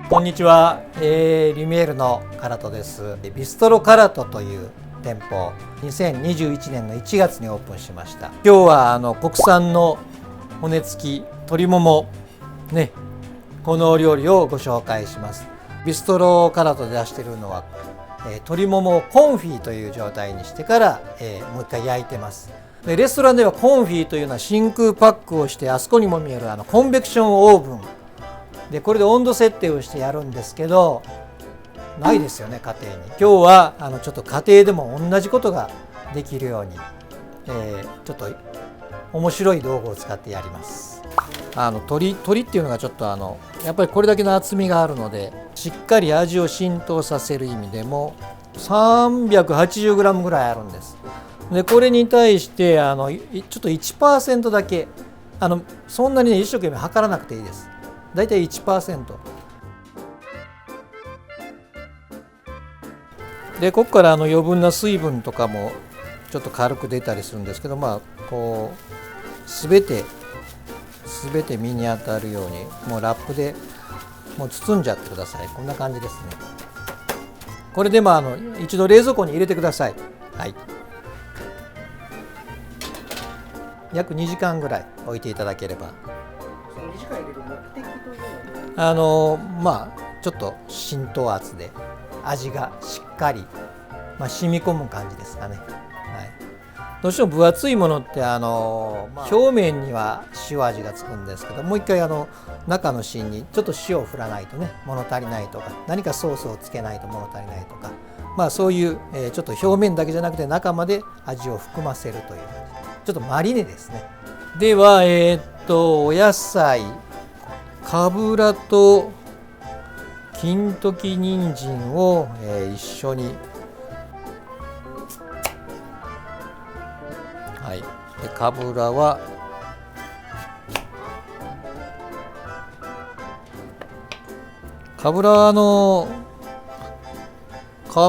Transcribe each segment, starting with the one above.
こんにちは、リュミエールのカラトです。ビストロカラトという店舗、2021年の1月にオープンしました。今日は国産の骨付き鶏ももね、このお料理をご紹介します。ビストロカラトで出しているのは、鶏ももをコンフィという状態にしてから、もう一回焼いてます。でレストランではコンフィというのは真空パックをして、あそこにも見えるコンベクションオーブンで、これで温度設定をしてやるんですけど、ないですよね、家庭に。今日はちょっと家庭でも同じことができるように、ちょっと面白い道具を使ってやります。鶏っていうのがちょっとやっぱりこれだけの厚みがあるので、しっかり味を浸透させる意味でも 380g ぐらいあるんです。でこれに対してちょっと 1% だけ、そんなにね一生懸命測らなくていいです。だいたい 1%。 でここから余分な水分とかもちょっと軽く出たりするんですけど、こうすべて身に当たるようにもうラップでもう包んじゃってください。こんな感じですね。これで一度冷蔵庫に入れてください。はい、約2時間ぐらい置いていただければ。その2時間入れる目的というのはちょっと浸透圧で味がしっかり、染み込む感じですかね。はい、どうしても分厚いものって表面には塩味がつくんですけど、もう一回中の芯にちょっと塩を振らないとね物足りないとか、何かソースをつけないと物足りないとか、そういう、ちょっと表面だけじゃなくて中まで味を含ませるというちょっとマリネですね。ではお野菜、かぶらと金時人参を、一緒に、はい、でかぶらは皮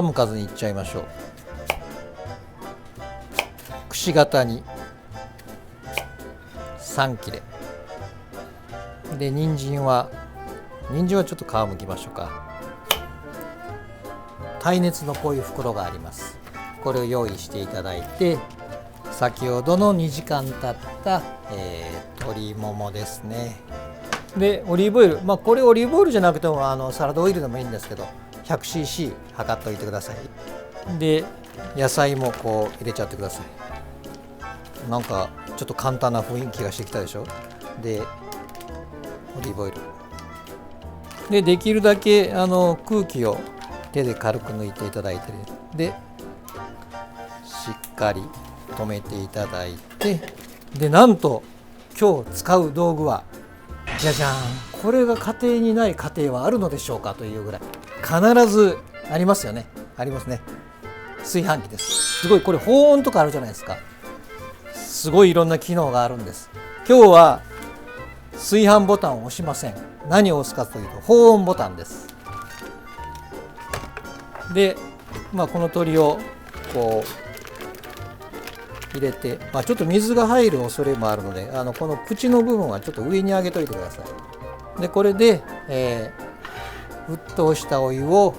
むかずにいっちゃいましょう。くし形に3切れで、人参はちょっと皮むきましょうか。耐熱のこういう袋があります。これを用意していただいて、先ほどの2時間経った、鶏ももですね。でオリーブオイル、これオリーブオイルじゃなくてもサラダオイルでもいいんですけど 100cc 測っておいてください。で野菜もこう入れちゃってください。なんかちょっと簡単な雰囲気がしてきたでしょ。でオリーブオイルでできるだけ空気を手で軽く抜いていただいて、でしっかり止めていただいて、でなんと今日使う道具はじゃじゃーん、これが家庭にない家庭はあるのでしょうかというぐらい必ずありますよね。ありますね。炊飯器です。すごいこれ保温とかあるじゃないですか。すごいいろんな機能があるんです。今日は炊飯ボタンを押しません。何を押すかというと保温ボタンです。で、この鶏をこう入れて、ちょっと水が入る恐れもあるので、この口の部分はちょっと上に上げといてください。でこれで、沸騰したお湯を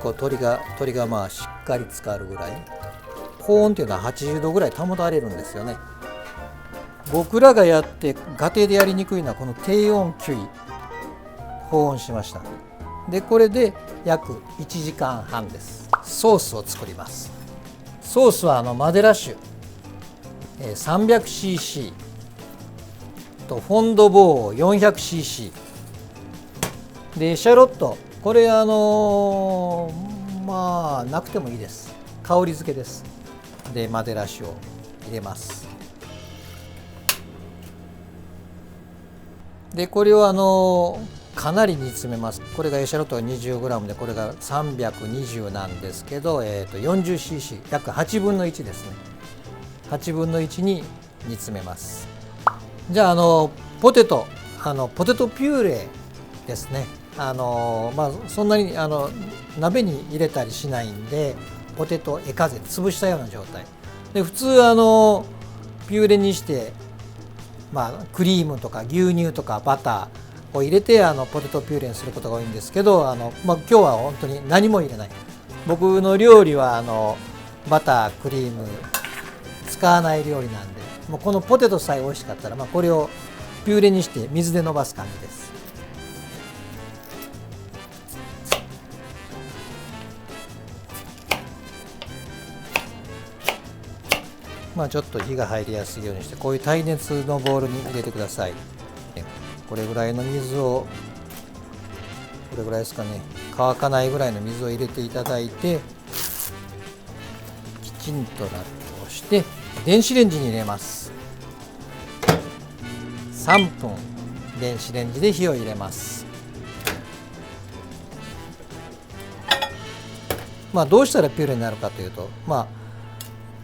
こう鶏がしっかり浸かるぐらい、保温っていうのは80度ぐらい保たれるんですよね。僕らがやって家庭でやりにくいのはこの低温キュイ保温しました。でこれで約1時間半です。ソースを作ります。ソースはマデラ酒、300cc とフォンドボー 400cc でエシャロット、これなくてもいいです。香り付けです。でマデラ酒を入れます。でこれをかなり煮詰めます。これがエシャロットが 20g で、これが320なんですけど、40cc 約8分の1ですね。8分の1に煮詰めます。じゃあポテトピューレですね。そんなに鍋に入れたりしないんで、ポテトエカゼ潰したような状態で、普通ピューレにしてクリームとか牛乳とかバターを入れてポテトピューレにすることが多いんですけど、今日は本当に何も入れない。僕の料理はバタークリーム使わない料理なんで、もうこのポテトさえ美味しかったら、これをピューレにして水で伸ばす感じです。ちょっと火が入りやすいようにして、こういう耐熱のボウルに入れてください。これぐらいの水を、これぐらいですかね、乾かないぐらいの水を入れていただいて、きちんとラップをして電子レンジに入れます。3分電子レンジで火を入れます。どうしたらピューレになるかというと、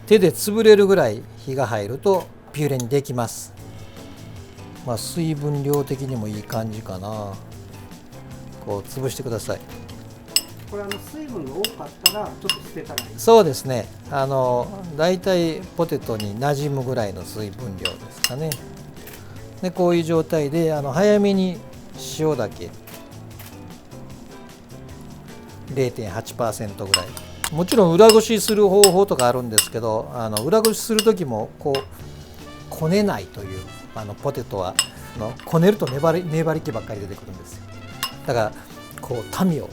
手で潰れるぐらい火が入るとピューレにできます。水分量的にもいい感じかな。こう潰してください。これ水分が多かったらちょっと捨てたらいい。そうですね。だいたいポテトに馴染むぐらいの水分量ですかね。でこういう状態で早めに塩だけ 0.8% ぐらい。もちろん裏ごしする方法とかあるんですけど、裏ごしする時もこうこねないというポテトはこねると粘り気ばっかり出てくるんですよ。だからこう民を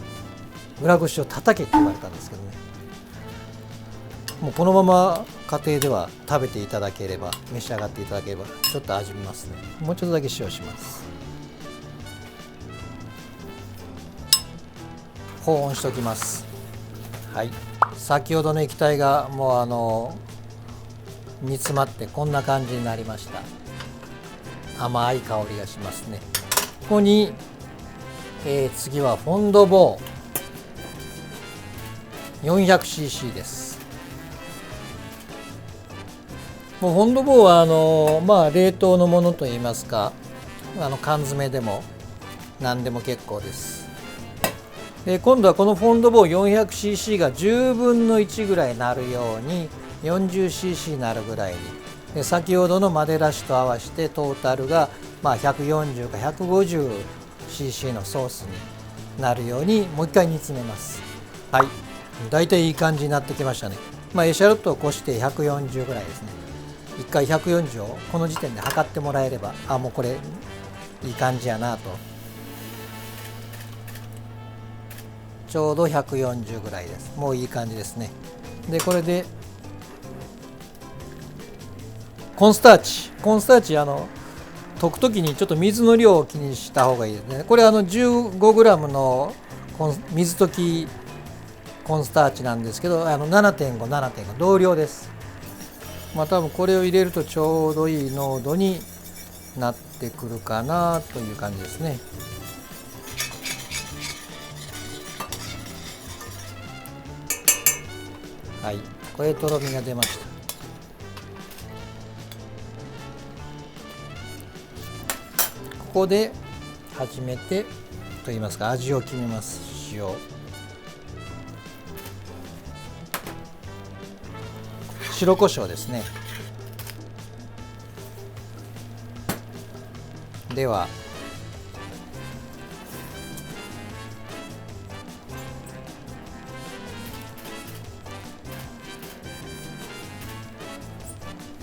裏ごしを叩けって言われたんですけどね、もうこのまま家庭では食べていただければ、召し上がっていただければ、ちょっと味見ますね。もうちょっとだけ塩します。保温しておきます。はい、先ほどの液体がもう煮詰まってこんな感じになりました。甘い香りがしますね。ここに、次はフォンドボー 400cc です。もうフォンドボーは冷凍のものといいますか、缶詰でも何でも結構です。今度はこのフォンドボー 400cc が10分の1ぐらいになるように 40cc になるぐらいに、で先ほどのマデラ酒と合わせてトータルが140か 150cc のソースになるようにもう一回煮詰めます。はい、だいたいいい感じになってきましたね。エシャロットをこして140ぐらいですね。一回140をこの時点で測ってもらえれば、もうこれいい感じやなと。ちょうど140ぐらいです。もういい感じですね。でこれでコーンスターチ溶くときにちょっと水の量を気にした方がいいですね。これ15g の水溶きコーンスターチなんですけど、7.5 同量です。多分これを入れるとちょうどいい濃度になってくるかなという感じですね。はい、これとろみが出ました。ここで初めてといいますか味を決めます。塩、白胡椒ですね。では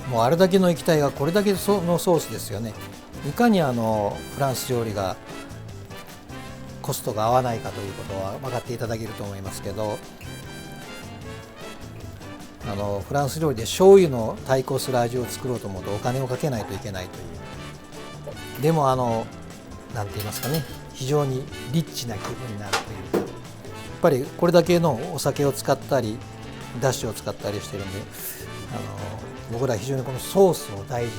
もうあれだけの液体がこれだけのソースですよね。いかにフランス料理がコストが合わないかということは分かっていただけると思いますけど、フランス料理で醤油の対抗する味を作ろうと思うとお金をかけないといけないという。でもなんて言いますかね、非常にリッチな気分になるというか、やっぱりこれだけのお酒を使ったりだしを使ったりしてるんで、僕ら非常にこのソースを大事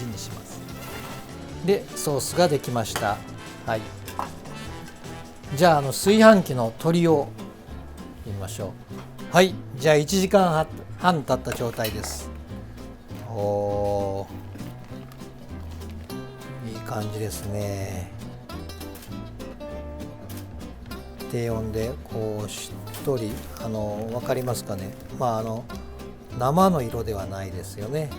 にします。でソースができました。はい、じゃあ炊飯器の鶏を見ましょう。はい、じゃあ1時間半経った状態です。いい感じですね。低温でこうしっとり分かりますかね。生の色ではないですよね。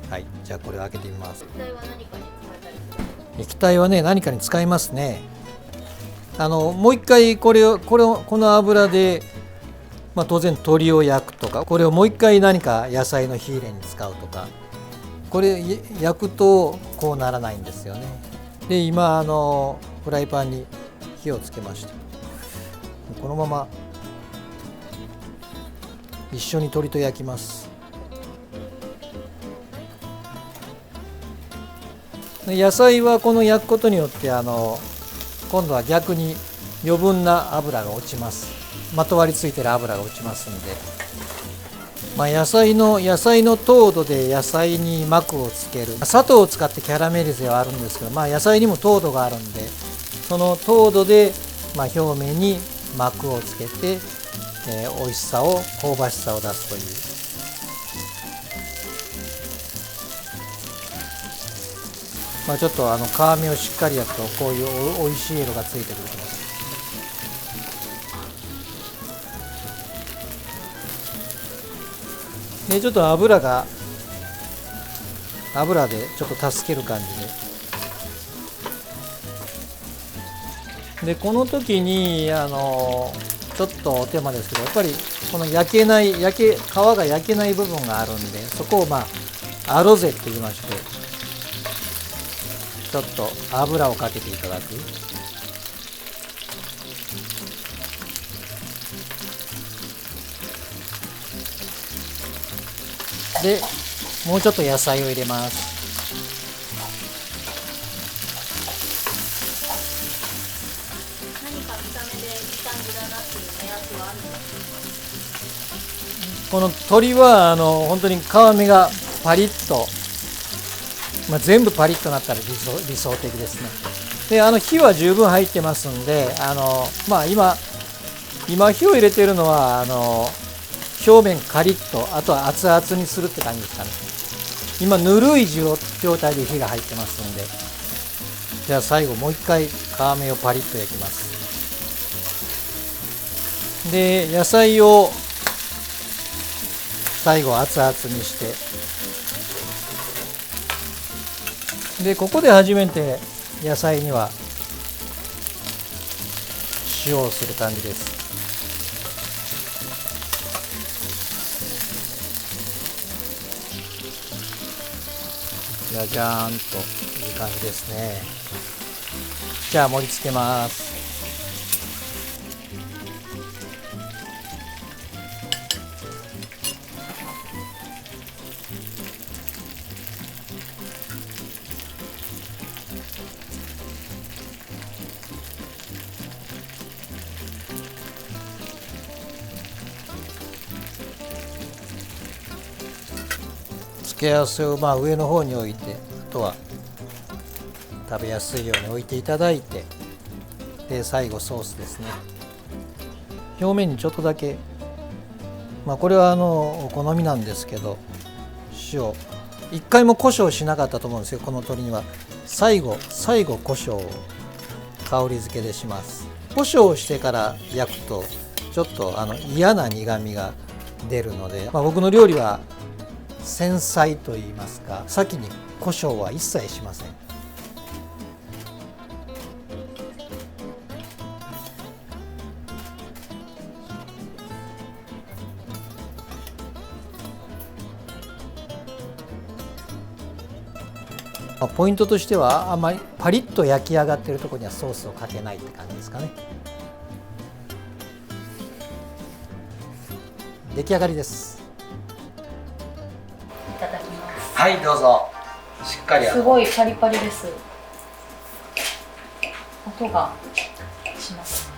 ははい、じゃあこれを開けてみます。液体は何かに使えたりする？液体はね、何かに使いますね。もう一回この油で、当然鶏を焼くとか、これをもう一回何か野菜の火入れに使うとか、これ焼くとこうならないんですよね。で今フライパンに火をつけました。このまま一緒に鶏と焼きます。野菜はこの焼くことによって今度は逆に余分な油が落ちます。まとわりついてる油が落ちますんで、野菜の糖度で野菜に膜をつける、砂糖を使ってキャラメリゼはあるんですけど、野菜にも糖度があるんで、その糖度で、表面に膜をつけて、美味しさを香ばしさを出すという。ちょっと皮目をしっかり焼くとこういうおいしい色がついてくると思います。でちょっと油でちょっと助ける感じで、この時にちょっとお手間ですけど、やっぱりこの皮が焼けない部分があるんで、そこをアロゼって言いまして、ちょっと油をかけていただく。でもうちょっと野菜を入れます。何か見た目でいい感じだなっていう目安はあるんですか？この鶏は本当に皮目がパリッと、全部パリッとなったら理想的ですね。で火は十分入ってますんで、今火を入れているのは表面カリッと、あとは熱々にするって感じですかね。今ぬるい状態で火が入ってますんで、じゃあ最後もう一回皮目をパリッと焼きます。で野菜を最後熱々にして、でここで初めて野菜には塩をする感じです。じゃじゃーんといい感じですね。じゃあ盛り付けます。付け合わせを上の方に置いて、あとは食べやすいように置いていただいて、で最後ソースですね。表面にちょっとだけ、これはお好みなんですけど、塩一回も胡椒しなかったと思うんですよ、この鶏には。最後胡椒を香り付けでします。胡椒をしてから焼くとちょっと嫌な苦みが出るので、僕の料理は繊細と言いますか、先に胡椒は一切しません。ポイントとしては、あんまりパリッと焼き上がっているところにはソースをかけないって感じですかね。出来上がりです。いただきます。はい、どうぞ。しっかりすごいパリパリです。音がします。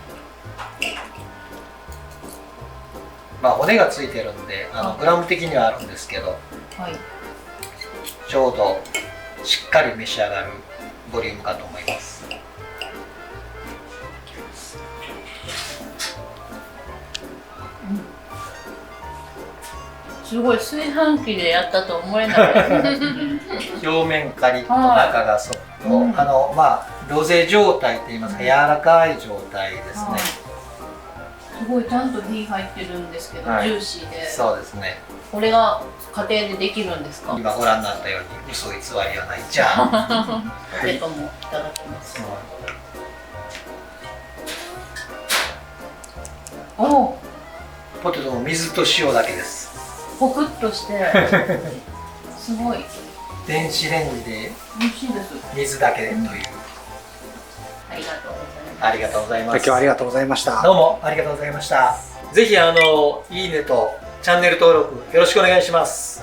骨がついてるんでグラム的にはあるんですけど、はい、ちょうどしっかり召し上がるボリュームかと思います。すごい炊飯器でやったと思えない表面カリッと中がソフト、ロゼ状態といいますか、柔らかい状態ですね。すごいちゃんと火入ってるんですけど、ジューシーで。そうですね。これが家庭でできるんですか？今ご覧になったように嘘偽りはないじゃあポテトもいただきます。おお、ポテトも水と塩だけです。ホクッとしてすごい電子レンジで美味しいです。水だけでという、ありがとうございます。ありがとうございます。今日はありがとうございました。どうもありがとうございました。ぜひいいねとチャンネル登録よろしくお願いします。